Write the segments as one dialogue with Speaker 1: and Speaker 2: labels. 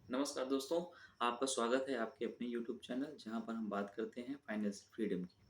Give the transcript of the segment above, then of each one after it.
Speaker 1: नमस्कार दोस्तों, आपका स्वागत है आपके अपने यूट्यूब चैनल जहाँ पर हम बात करते हैं फाइनेंशियल फ्रीडम की।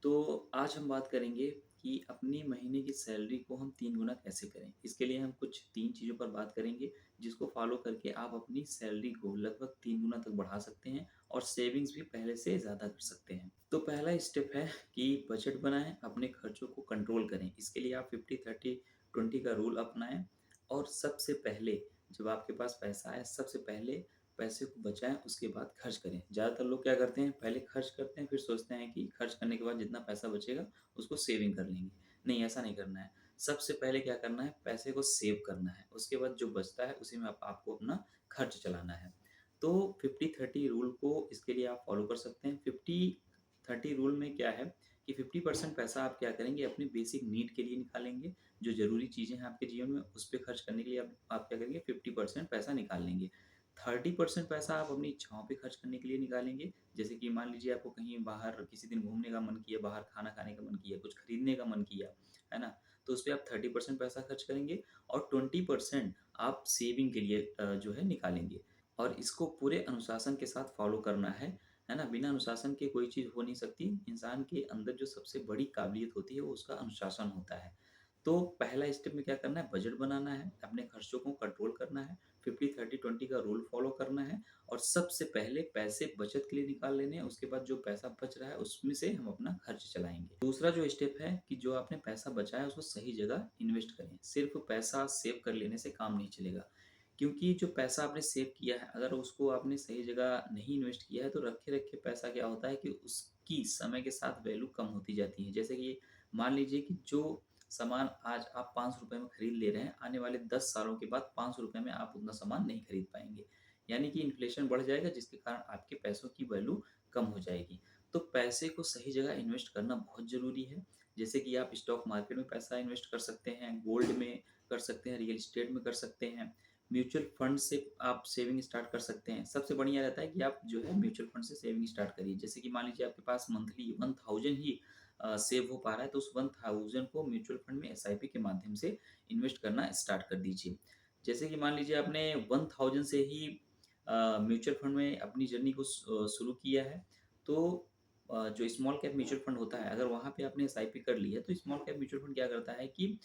Speaker 1: तो आज हम बात करेंगे कि अपनी महीने की सैलरी को हम 3 गुना कैसे करें। इसके लिए हम कुछ 3 चीज़ों पर बात करेंगे जिसको फॉलो करके आप अपनी सैलरी को लगभग 3 गुना तक बढ़ा सकते हैं और सेविंग्स भी पहले से ज़्यादा कर सकते हैं। तो पहला स्टेप है कि बजट बनाएँ, अपने खर्चों को कंट्रोल करें। इसके लिए आप 50-30-20 का रूल अपनाएँ और सबसे पहले जब आपके पास पैसा आए सबसे पहले पैसे को बचाएँ उसके बाद खर्च करें। ज़्यादातर लोग क्या करते हैं पहले खर्च करते हैं फिर सोचते हैं कि खर्च करने के बाद जितना पैसा बचेगा उसको सेविंग कर लेंगे। नहीं ऐसा नहीं करना है। सबसे पहले क्या करना है पैसे को सेव करना है। उसके बाद जो बचता है उसी में आपको अपना खर्च चलाना है। तो 50-30 रूल को इसके लिए आप फॉलो कर सकते हैं। 50-30 रूल में क्या है कि 50% पैसा आप क्या करेंगे अपनी बेसिक नीड के लिए निकालेंगे। जो ज़रूरी चीज़ें हैं आपके जीवन में उस पे खर्च करने के लिए आप क्या करेंगे 50% पैसा निकाल लेंगे। 30% पैसा आप अपनी इच्छाओं पे खर्च करने के लिए निकालेंगे। जैसे कि मान लीजिए आपको कहीं बाहर किसी दिन घूमने का मन किया, बाहर खाना खाने का मन किया, कुछ खरीदने का मन किया, है ना? तो उसपे आप 30% पैसा खर्च करेंगे और 20% आप सेविंग के लिए जो है निकालेंगे। और इसको पूरे अनुशासन के साथ फ़ॉलो करना है ना? बिना अनुशासन के कोई चीज़ हो नहीं सकती। इंसान के अंदर जो सबसे बड़ी काबिलियत होती है वो उसका अनुशासन होता है। तो पहला स्टेप में क्या करना है बजट बनाना है, अपने खर्चों को कंट्रोल करना है, 50-30-20 का रूल फ़ॉलो करना है और सबसे पहले पैसे बचत के लिए निकाल लेने हैं, उसके बाद जो पैसा बच रहा है उसमें से हम अपना खर्च चलाएँगे। दूसरा जो स्टेप है कि जो आपने पैसा बचाया है उसको सही जगह इन्वेस्ट करें। सिर्फ़ पैसा सेव कर लेने से काम नहीं चलेगा, क्योंकि जो पैसा आपने सेव किया है अगर उसको आपने सही जगह नहीं इन्वेस्ट किया है तो रखे-रखे पैसा क्या होता है कि उसकी समय के साथ वैल्यू कम होती जाती है। जैसे कि मान लीजिए कि जो सामान आज आप ₹5 में खरीद ले रहे हैं, आने वाले 10 सालों के बाद ₹5 में आप उतना सामान नहीं खरीद पाएँगे। यानी कि इन्फ्लेशन बढ़ जाएगा जिसके कारण आपके पैसों की वैल्यू कम हो जाएगी। तो पैसे को सही जगह इन्वेस्ट करना बहुत ज़रूरी है। जैसे कि आप स्टॉक मार्केट में पैसा इन्वेस्ट कर सकते हैं, गोल्ड में कर सकते हैं, रियल एस्टेट में कर सकते हैं, म्यूचुअल फंड से आप सेविंग स्टार्ट कर सकते हैं। सबसे बढ़िया रहता है कि आप जो है म्यूचुअल फंड से सेविंग स्टार्ट करिए। जैसे कि मान लीजिए आपके पास मंथली 1000 ही सेव हो पा रहा है तो उस 1000 को म्यूचुअल फंड में एसआईपी के माध्यम से इन्वेस्ट करना स्टार्ट कर दीजिए। जैसे कि मान लीजिए आपने 1000 से ही म्यूचुअल फंड में अपनी जर्नी को शुरू किया है तो जो स्मॉल कैप म्यूचुअल फंड होता है अगर वहाँ पे आपने एसआईपी कर ली है तो स्मॉल कैप म्यूचुअल फंड क्या करता है कि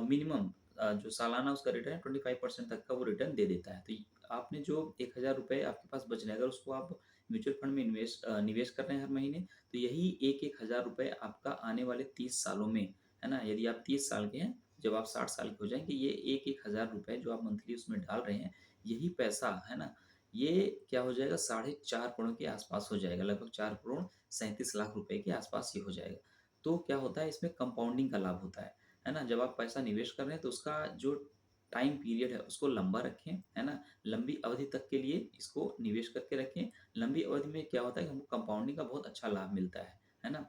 Speaker 1: मिनिमम जो सालाना उसका रिटर्न है 25% तक का वो रिटर्न दे देता है। तो आपने जो ₹1000 आपके पास बच रहे हैं अगर उसको आप म्यूचुअल फंड में निवेश कर रहे हैं हर महीने तो यही एक-एक हज़ार रुपए आपका आने वाले 30 सालों में, है ना? यदि आप 30 साल के हैं, जब आप 60 साल के हो जाएँगे, ये एक-एक हज़ार रुपए जो आप मंथली उसमें डाल रहे हैं, यही पैसा, है ना? ये क्या हो जाएगा 4.5 करोड़ के आस-पास हो जाएगा, लगभग 4 करोड़ 37 लाख रुपए के आस-पास ये हो जाएगा। तो क्या होता है इसमें कंपाउंडिंग का लाभ होता है ना? जब आप पैसा निवेश कर रहे हैं तो उसका जो टाइम पीरियड है उसको लंबा रखें, है ना? लंबी अवधि तक के लिए इसको निवेश करके रखें। लंबी अवधि में क्या होता है कि हमको कंपाउंडिंग का बहुत अच्छा लाभ मिलता है ना?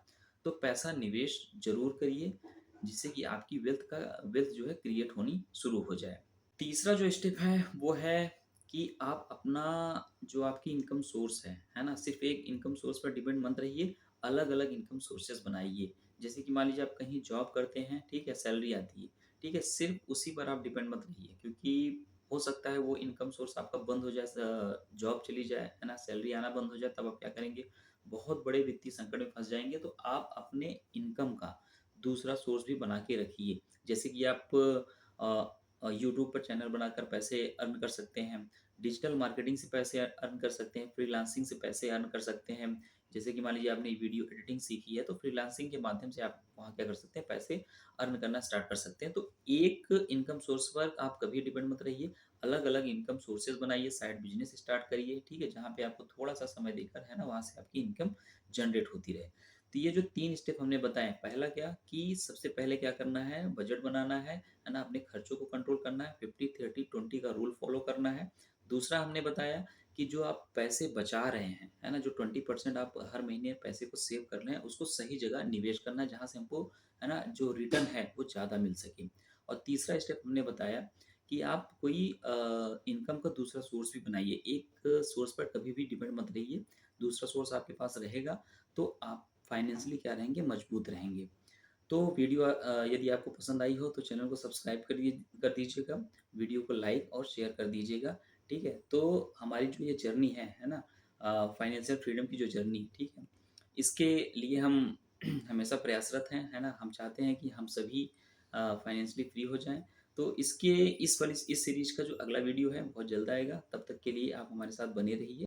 Speaker 1: तो पैसा निवेश ज़रूर करिए, जिससे कि आपकी वेल्थ जो है क्रिएट होनी शुरू हो जाए। तीसरा जो स्टेप है, वो है कि आप अपना जो आपकी इनकम सोर्स है ना? सिर्फ़ एक इनकम सोर्स पर डिपेंड मत रहिए, अलग-अलग इनकम सोर्सेज़ बनाइए। जैसे कि मान लीजिए आप कहीं जॉब करते हैं, ठीक है? सैलरी आती है, ठीक है? सिर्फ़ उसी पर आप डिपेंड मत रहिए क्योंकि हो सकता है वो इनकम सोर्स आपका बंद हो जाए जॉब चली जाए, है ना? सैलरी आना बंद हो जाए, तब आप क्या करेंगे? बहुत बड़े वित्तीय संकट में फँस जाएँगे। तो आप अपने इनकम का दूसरा सोर्स भी बना के रखिए। जैसे कि आप यूट्यूब पर चैनल बनाकर पैसे अर्न कर सकते हैं, डिजिटल मार्केटिंग से पैसे अर्न कर सकते हैं, फ्रीलांसिंग से पैसे अर्न कर सकते हैं। जैसे कि मान लीजिए आपने वीडियो एडिटिंग सीखी है, तो फ्रीलांसिंग के माध्यम से आप वहाँ क्या कर सकते हैं, पैसे अर्न करना स्टार्ट कर सकते हैं। तो एक इनकम सोर्स पर आप कभी डिपेंड मत रहिए, अलग-अलग इनकम सोर्सेज़ बनाइए, साइड बिज़नेस स्टार्ट करिए, ठीक है? जहाँ पे आपको थोड़ा-सा समय देकर, है ना, वहाँ से आपकी इनकम जनरेट होती रहे। तो ये जो 3 स्टेप हमने बताए, पहला क्या कि सबसे पहले क्या करना है, बजट बनाना है ना? अपने खर्चों को कंट्रोल करना है, 50-30-20 का रूल फॉलो करना है। दूसरा हमने बताया कि जो आप पैसे बचा रहे हैं, है ना? जो 20% आप हर महीने पैसे को सेव कर रहे हैं, उसको सही जगह निवेश करना है, जहाँ से हमको, है ना, जो रिटर्न है, वो ज़्यादा मिल सके। और तीसरा स्टेप हमने बताया कि आप कोई इनकम का दूसरा सोर्स भी बनाइए। एक सोर्स पर कभी भी डिपेंड मत रहिए, दूसरा सोर्स आपके पास रहेगा, तो आप फाइनेंशियली क्या रहेंगे, मजबूत रहेंगे। तो वीडियो यदि आपको पसंद आई हो तो चैनल को सब्सक्राइब कर दीजिएगा, वीडियो को लाइक और शेयर कर दीजिएगा। ठीक है? तो हमारी जो ये जर्नी है ना? फाइनेंशियल फ्रीडम की जो जर्नी, ठीक है? इसके लिए हम हमेशा प्रयासरत हैं, है ना? हम चाहते हैं कि हम सभी फाइनेंशियली फ्री हो जाएँ। तो इसके इस सीरीज़ का जो अगला वीडियो है बहुत जल्द आएगा, तब तक के लिए आप हमारे साथ बने रहिए।